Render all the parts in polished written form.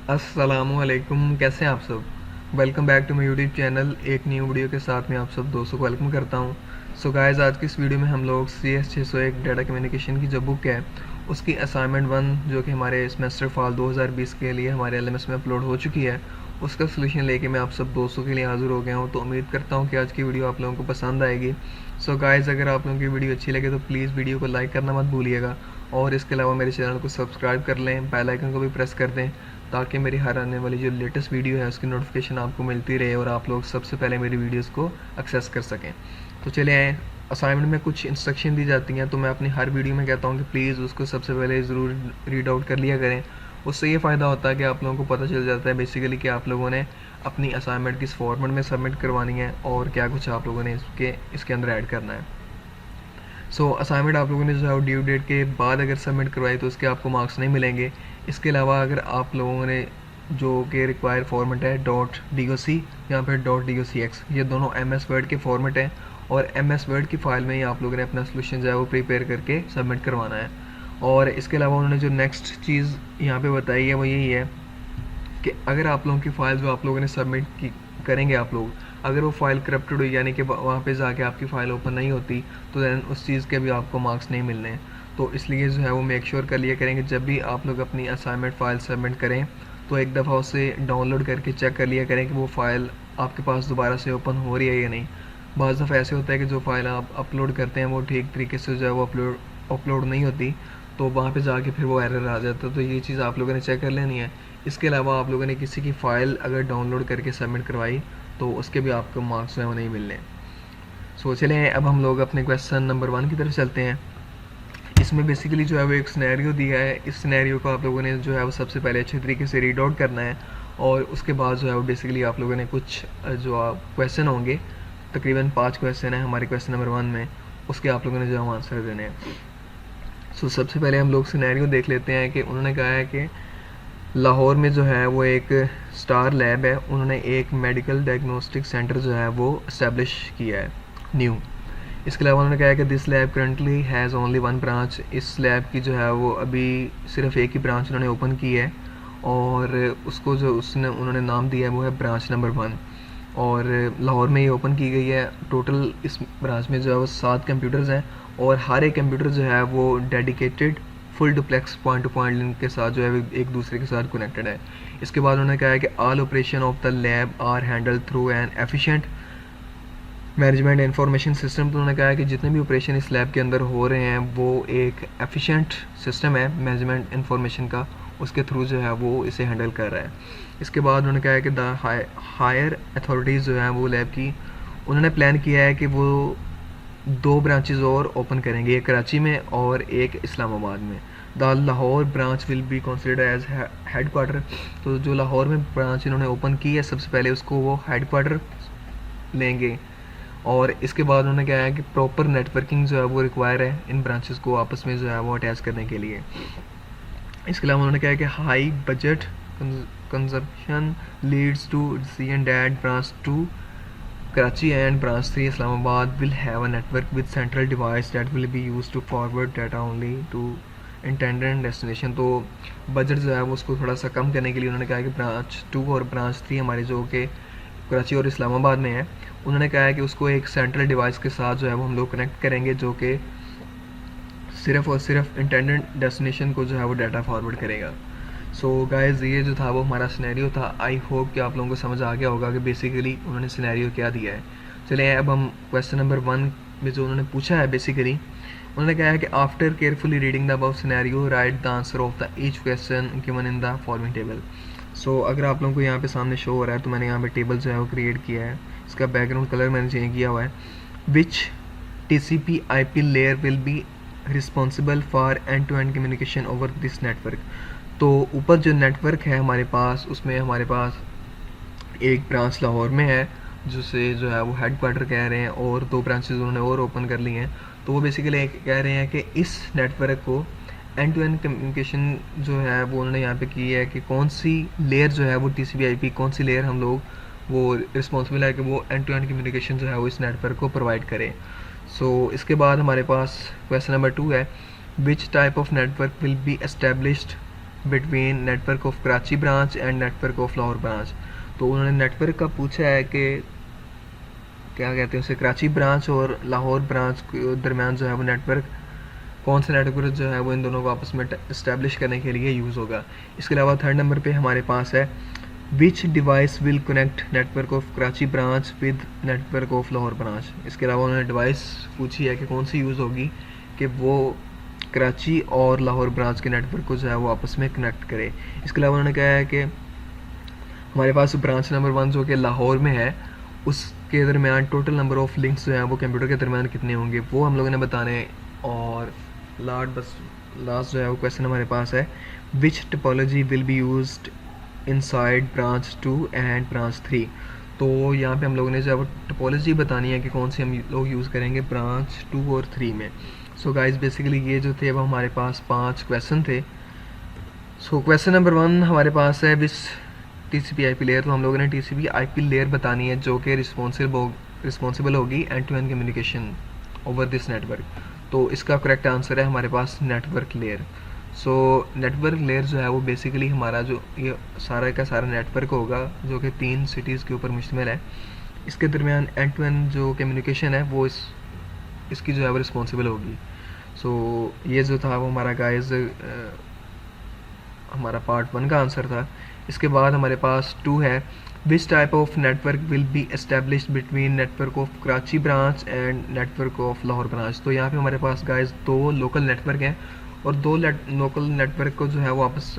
अस्सलामुअलैकुम, कैसे हैं आप सब। Welcome back to my YouTube channel. एक न्यू वीडियो के साथ मैं आप सब दोस्तों को वेलकम करता हूं। सो गाइस, आज की इस वीडियो में हम लोग CS 601 डाटा कम्युनिकेशन की जो बुक है उसकी असाइनमेंट 1 जो कि हमारे सेमेस्टर फॉल 2020 के लिए हमारे LMS में अपलोड हो चुकी है, उसका सोल्यूशन लेके मैं आप सब दोस्तों के लिए हाजिर हो गया हूँ। तो उम्मीद करता हूँ कि आज की वीडियो आप लोगों को पसंद आएगी। सो गाइस, अगर आप लोगों की वीडियो अच्छी लगे तो प्लीज़ वीडियो को लाइक करना मत भूलिएगा, और इसके अलावा मेरे चैनल को सब्सक्राइब कर लें, बेल आइकन को भी प्रेस कर दें, ताकि मेरी हर आने वाली जो लेटेस्ट वीडियो है उसकी नोटिफिकेशन आपको मिलती रहे और आप लोग सबसे पहले मेरी वीडियोस को एक्सेस कर सकें। तो चलिए आए, असाइनमेंट में कुछ इंस्ट्रक्शन दी जाती हैं, तो मैं अपनी हर वीडियो में कहता हूँ कि प्लीज़ उसको सबसे पहले ज़रूर रीड आउट कर लिया करें। उससे ये फ़ायदा होता है कि आप लोगों को पता चल जाता है बेसिकली कि आप लोगों ने अपनी असाइनमेंट किस फॉर्मेट में सबमिट करवानी है और क्या कुछ आप लोगों ने इसके अंदर ऐड करना है। सो असाइनमेंट आप लोगों ने जो है ड्यू डेट के बाद अगर सबमिट करवाई तो उसके आपको मार्क्स नहीं मिलेंगे। इसके अलावा अगर आप लोगों ने जो कि रिक्वायर फॉर्मेट है .doc या फिर .docx, ये दोनों MS वर्ड के फॉर्मेट हैं, और MS वर्ड की फ़ाइल में ही आप लोगों ने अपना सोल्यूशन जो है वो प्रिपेयर करके सबमिट करवाना है। और इसके अलावा उन्होंने जो नेक्स्ट चीज़ यहाँ पे बताई है वो यही है कि अगर आप लोगों की फ़ाइल जो आप लोगों ने सबमिट की करेंगे आप लोग, अगर वो फ़ाइल करप्टेड हुई यानी कि वहाँ पे जाके आपकी फ़ाइल ओपन नहीं होती, तो दैन उस चीज़ के भी आपको मार्क्स नहीं मिलने हैं। तो इसलिए जो है वो मेक श्योर कर लिया करेंगे जब भी आप लोग अपनी असाइनमेंट फ़ाइल सबमिट करें तो एक दफ़ा उसे डाउनलोड करके चेक कर लिया करें कि वो फ़ाइल आपके पास दोबारा से ओपन हो रही है या नहीं। बाज़ दफ़ा ऐसे होता है कि जो फ़ाइल आप अपलोड करते हैं वो ठीक तरीके से जो है वो अपलोड नहीं होती, तो वहाँ पे जाके फिर वो एरर आ जाता है। तो ये चीज़ आप लोगों ने चेक कर लेनी है। इसके अलावा आप लोगों ने किसी की फ़ाइल अगर डाउनलोड करके सबमिट करवाई तो उसके भी आपको मार्क्स जो है वो नहीं मिलने। सो चलें, अब हम लोग अपने क्वेश्चन नंबर 1 की तरफ चलते हैं। इसमें बेसिकली जो है वो एक सिनेरियो दिया है। इस सिनेरियो को आप लोगों ने जो है वो सबसे पहले अच्छे तरीके से रीड आउट करना है, और उसके बाद जो है वो बेसिकली आप लोगों ने कुछ जो क्वेश्चन होंगे, तकरीबन 5 क्वेश्चन है हमारे क्वेश्चन नंबर 1 में, उसके आप लोगों ने जो है आंसर देने हैं। सो सबसे पहले हम लोग सिनेरियो देख लेते हैं कि उन्होंने कहा है कि लाहौर में जो है वो एक स्टार लैब है, उन्होंने एक मेडिकल डायग्नोस्टिक सेंटर जो है वो इस्टेब्लिश किया है न्यू। इसके अलावा उन्होंने कहा है कि this lab currently has only 1 branch, इस लैब की जो है वो अभी सिर्फ एक ही ब्रांच उन्होंने ओपन की है, और उसको जो उन्होंने नाम दिया है वो है ब्रांच नंबर 1, और लाहौर में ये ओपन की गई है। टोटल इस ब्रांच में जो है वो 7 कंप्यूटर्स हैं, और हर एक कंप्यूटर जो है वो dedicated full duplex point two point link के साथ जो है एक दूसरे के साथ कनेक्टेड है। इसके बाद उन्होंने कहा है कि all operation of the lab are handle through an efficient management information system. तो उन्होंने कहा है कि जितने भी ऑपरेशन इस लैब के अंदर हो रहे हैं वो एक एफिशिएंट सिस्टम है मैनेजमेंट इंफॉर्मेशन का, उसके थ्रू जो है वो इसे हैंडल कर रहा है। इसके बाद उन्होंने कहा है कि द हायर अथॉरिटीज़ जो हैं वो लैब की, उन्होंने प्लान किया है कि वो 2 ब्रांचेज और ओपन करेंगे, एक कराची में और एक इस्लामाबाद में। The Lahore branch will be considered as headquarter. तो जो लाहौर में ब्रांच इन्होंने ओपन की है सबसे पहले उसको वो हेड क्वार्टर लेंगे, और इसके बाद उन्होंने कहा है कि प्रॉपर नेटवर्किंग जो है वो रिक्वायर है इन ब्रांचेस को आपस में जो है वो अटैच करने के लिए। इसके अलावा उन्होंने कहा है कि high budget consumption leads to decision that branch 2 Karachi and branch 3 Islamabad will have a network with central device that will be used to forward data only to intended destination। तो बजट जो है वो उसको थोड़ा सा कम करने के लिए उन्होंने कहा कि ब्रांच 2 और ब्रांच 3 हमारे जो कि कराची और इस्लामाबाद में है, उन्होंने कहा है कि उसको एक सेंट्रल डिवाइस के साथ जो है वो हम लोग कनेक्ट करेंगे जो कि सिर्फ़ और सिर्फ इंटेंडेड डेस्टिनेशन को जो है वो डाटा फॉरवर्ड करेगा। सो गाइस, ये जो था वो हमारा सिनेरियो था। आई होप कि आप लोगों को समझ आ गया होगा कि बेसिकली उन्होंने सिनेरियो क्या दिया है। चलिए अब हम क्वेश्चन नंबर 1 में जो उन्होंने पूछा है बेसिकली उन्होंने कहा है कि after carefully reading the above scenario write the answer of the each question given in the following table. So अगर आप लोगों को यहाँ पे सामने शो हो रहा है तो मैंने यहाँ पे टेबल जो है वो क्रिएट किया है, इसका बैकग्राउंड कलर मैंने चेंज किया हुआ है। Which TCP IP layer will be responsible for end to end communication over this network. तो ऊपर जो नेटवर्क है हमारे पास उसमें हमारे पास एक ब्रांच लाहौर में है जिसे जो है वो हेड क्वार्टर कह रहे हैं, और 2 ब्रांचेज उन्होंने और ओपन कर ली हैं। तो वो बेसिकली कह रहे हैं कि इस नेटवर्क को एंड टू एंड कम्युनिकेशन जो है वो उन्होंने यहाँ पे की है कि कौन सी लेयर जो है वो TCP IP कौन सी लेयर हम लोग वो रिस्पॉन्सिबल है कि वो एंड टू एंड कम्युनिकेशन जो है वो इस नेटवर्क को प्रोवाइड करें। सो इसके बाद हमारे पास क्वेश्चन नंबर 2 है, which type of network will be established between network of Karachi branch and network of Lahore branch. तो उन्होंने नेटवर्क का पूछा है कि क्या कहते हैं उसे, कराची ब्रांच और लाहौर ब्रांच के दरमियान जो है वो नेटवर्क, कौन सा नेटवर्क जो है वो इन दोनों को आपस में इस्टेब्लिश करने के लिए यूज़ होगा। इसके अलावा थर्ड नंबर पे हमारे पास है विच device will connect network of Karachi branch with network of Lahore branch. इसके अलावा उन्होंने डिवाइस पूछी है कि कौन सी यूज़ होगी कि वो कराची और लाहौर ब्रांच के नेटवर्क को जो है वो आपस में कनेक्ट करे। इसके अलावा उन्होंने कहा है कि हमारे पास ब्रांच नंबर 1 जो कि लाहौर में है, उसके दरमियान टोटल नंबर ऑफ लिंक्स जो हैं वो कंप्यूटर के दरमियान कितने होंगे वो हम लोगों ने बताने हैं। और लास्ट जो है वो क्वेश्चन हमारे पास है which topology will be used inside branch 2 and branch 3। तो यहाँ पे हम लोगों ने जो है वो टोपोलॉजी बतानी है कि कौन सी हम लोग यूज़ करेंगे ब्रांच 2 और 3 में। सो गाइस बेसिकली ये जो थे वो हमारे पास 5 क्वेश्चन थे। सो क्वेश्चन नंबर 1 हमारे पास है विच TCP IP लेयर। तो हम लोगों ने TCP IP लेयर बतानी है जो कि रिस्पॉन्सिबल होगी end to end communication over this network. तो इसका करेक्ट आंसर है हमारे पास network layer. So network layer जो है वो बेसिकली हमारा जो ये सारा का सारा नेटवर्क होगा जो कि 3 सिटीज़ के ऊपर मुश्तमिल है। इसके दरमियान एंड टू एंड जो कम्युनिकेशन है वो इसकी जो है वो रिस्पॉन्सिबल होगी। सो ये जो था वो हमारा गाइस हमारा पार्ट 1 का आंसर था। इसके बाद हमारे पास 2 है which type of network will be established between network of Karachi branch and network of Lahore branch. तो यहाँ पे हमारे पास गाइस 2 लोकल नेटवर्क हैं और 2 लोकल नेटवर्क को जो है वो आपस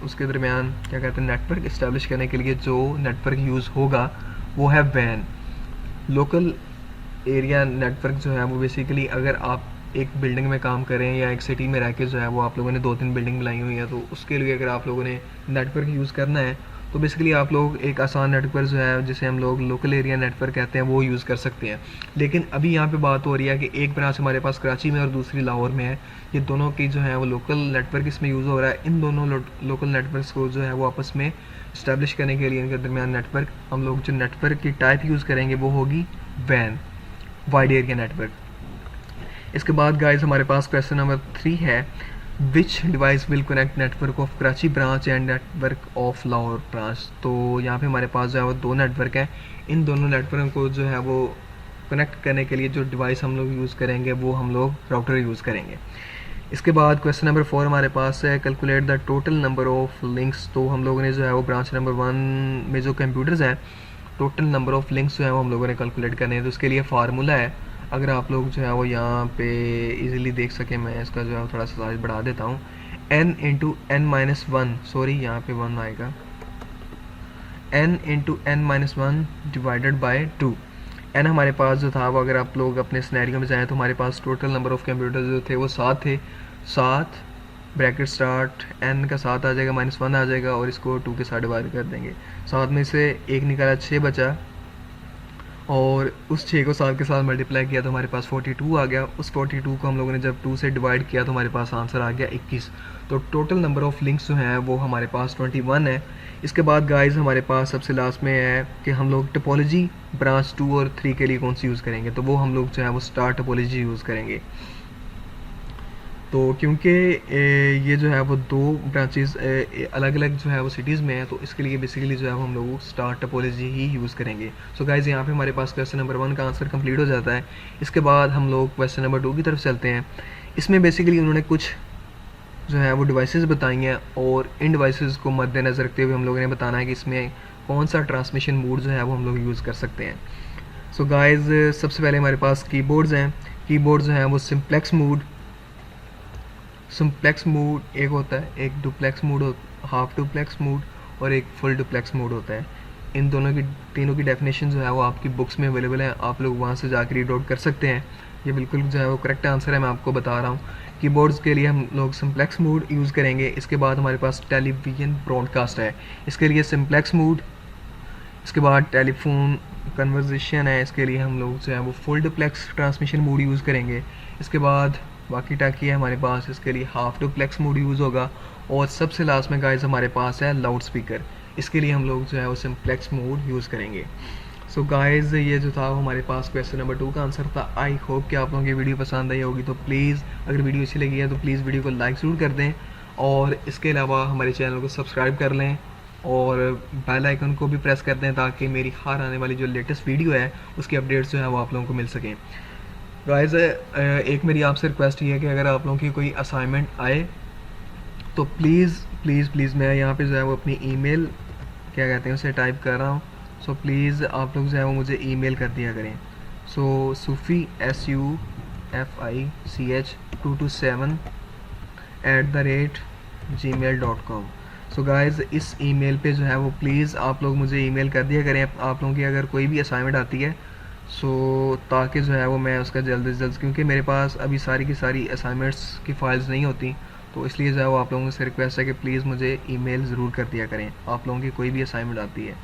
उसके दरमियान क्या कहते हैं नेटवर्क इस्टेब्लिश करने के लिए जो नेटवर्क यूज़ होगा वो है वैन। लोकल एरिया नेटवर्क जो है वो बेसिकली अगर आप एक बिल्डिंग में काम करें या एक सिटी में रह के जो है वो आप लोगों ने 2-3 बिल्डिंग बनाई हुई है, तो उसके लिए अगर आप लोगों ने नेटवर्क यूज़ करना है तो बेसिकली आप लोग एक आसान नेटवर्क जो है जिसे हम लोग लोकल एरिया नेटवर्क कहते हैं वो यूज़ कर सकते हैं। लेकिन अभी यहाँ पे बात हो रही है कि एक ब्रांच हमारे पास कराची में और दूसरी लाहौर में है, ये दोनों की जो है वो लोकल नेटवर्क इसमें यूज़ हो रहा है। इन दोनों लोकल नेटवर्क्स को जो है वो आपस में इस्टेब्लिश करने के लिए इनके दरमियान नेटवर्क हम लोग जो नेटवर्क की टाइप यूज़ करेंगे वो होगी वैन, वाइड एरिया नेटवर्क। इसके बाद गाइस हमारे पास क्वेश्चन नंबर 3 है विच device will connect network of Karachi branch and network of Lahore branch. तो यहाँ पे हमारे पास जो है वो 2 नेटवर्क हैं। इन दोनों नेटवर्क को जो है वो कनेक्ट करने के लिए जो डिवाइस हम लोग यूज़ करेंगे वो हम लोग राउटर यूज़ करेंगे। इसके बाद क्वेश्चन नंबर 4 हमारे पास है calculate the total number of links. तो हम लोगों ने जो है वो ब्रांच नंबर 1 में जो कंप्यूटर्स हैं टोटल नंबर ऑफ लिंक्स जो है वो हम लोगों ने कैलकुलेट करने हैं। तो उसके लिए फार्मूला है, अगर आप लोग जो है वो यहाँ पे इजीली देख सकें, मैं इसका जो है थोड़ा सा साइज बढ़ा देता हूँ। n into N minus 1, sorry यहाँ पे 1 आएगा, n into N minus 1 divided by 2। n हमारे पास जो था वो अगर आप लोग अपने स्नैरियो में जाएँ तो हमारे पास टोटल नंबर ऑफ़ कंप्यूटर जो थे वो 7 थे। 7 ब्रैकेट स्टार्ट n का 7 आ जाएगा, -1 आ जाएगा और इसको 2 के साथ डिवाइड कर देंगे। 7 में से 1 निकाला, 6 बचा और उस 6 को 7 के साथ मल्टीप्लाई किया तो हमारे पास 42 आ गया। उस 42 को हम लोगों ने जब 2 से डिवाइड किया तो हमारे पास आंसर आ गया 21। तो टोटल नंबर ऑफ़ लिंक्स जो हैं वो हमारे पास 21 है। इसके बाद गाइस हमारे पास सबसे लास्ट में है कि हम लोग टोपोलॉजी ब्रांच 2 और 3 के लिए कौन सी यूज़ करेंगे। तो वो हम लोग जो है वो स्टार टोपोलॉजी यूज़ करेंगे। तो क्योंकि ये जो है वो 2 ब्रांचेस अलग अलग जो है वो सिटीज़ में है, तो इसके लिए बेसिकली जो है वो हम लोग स्टार टोपोलॉजी ही यूज़ करेंगे। सो गाइज़ यहाँ पे हमारे पास क्वेश्चन नंबर 1 का आंसर कंप्लीट हो जाता है। इसके बाद हम लोग क्वेश्चन नंबर 2 की तरफ चलते हैं। इसमें बेसिकली उन्होंने कुछ जो है वो डिवाइसेस बताई हैं और इन डिवाइसेस को मद्देनज़र रखते हुए हम लोगों ने बताना है कि इसमें कौन सा ट्रांसमिशन मोड जो है वो हम लोग यूज़ कर सकते हैं। सो गाइज़ सबसे पहले हमारे पास कीबोर्ड्स हैं। कीबोर्ड जो हैं वो सिंप्लेक्स मोड एक होता है, एक duplex mode, half duplex mode और एक फुल डुप्लेक्स मोड होता है। इन तीनों की डेफिनेशन जो है वो आपकी बुक्स में अवेलेबल है, आप लोग वहाँ से जाकर रीड आउट कर सकते हैं। ये बिल्कुल जो है वो करेक्ट आंसर है, मैं आपको बता रहा हूँ। कीबोर्ड्स के लिए हम लोग सिंप्लेक्स मोड यूज़ करेंगे। इसके बाद हमारे पास टेलीविज़न ब्रॉडकास्ट है, इसके लिए सिंप्लेक्स मोड। इसके बाद टेलीफोन कन्वर्सेशन है, इसके लिए हम लोग जो है वो full duplex transmission mode use करेंगे। इसके बाद वाकी टाकी है हमारे पास, इसके लिए हाफ डुप्लेक्स मोड यूज़ होगा। और सबसे लास्ट में गाइस हमारे पास है लाउड स्पीकर, इसके लिए हम लोग जो है वो सिंप्लेक्स मोड यूज़ करेंगे। सो गाइस ये जो था वो हमारे पास क्वेश्चन नंबर 2 का आंसर था। आई होप कि आप लोगों की वीडियो पसंद आई होगी। तो प्लीज़ अगर वीडियो अच्छी लगी है तो प्लीज़ वीडियो को लाइक ज़रूर कर दें और इसके अलावा हमारे चैनल को सब्सक्राइब कर लें और बेल आइकन को भी प्रेस कर दें ताकि मेरी हर आने वाली जो लेटेस्ट वीडियो है उसकी अपडेट्स जो है वो आप लोगों को मिल सकें। गाइस एक मेरी आपसे रिक्वेस्ट ये है कि अगर आप लोगों की कोई असाइनमेंट आए तो प्लीज़ प्लीज़ प्लीज़, मैं यहाँ पे जो है वो अपनी ईमेल क्या कहते हैं उसे टाइप कर रहा हूँ। सो प्लीज़ आप लोग जो है वो मुझे ईमेल कर दिया करें। सो सूफ़ी SUFICH227@gmail.com। सो गाइज़ इस ईमेल पे जो है वो प्लीज़ आप लोग मुझे ईमेल कर दिया करें आप लोगों की अगर कोई भी असाइनमेंट आती है, ताकि जो है वो मैं उसका जल्द से जल्द, क्योंकि मेरे पास अभी सारी की सारी असाइनमेंट्स की फ़ाइल्स नहीं होती, तो इसलिए जो है वो आप लोगों से रिक्वेस्ट है कि प्लीज़ मुझे ईमेल ज़रूर कर दिया करें आप लोगों की कोई भी असाइनमेंट आती है।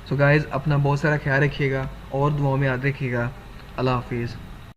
सो गाइज़ अपना बहुत सारा ख्याल रखिएगा और दुआओं में याद रखिएगा। अल्लाह हाफिज़।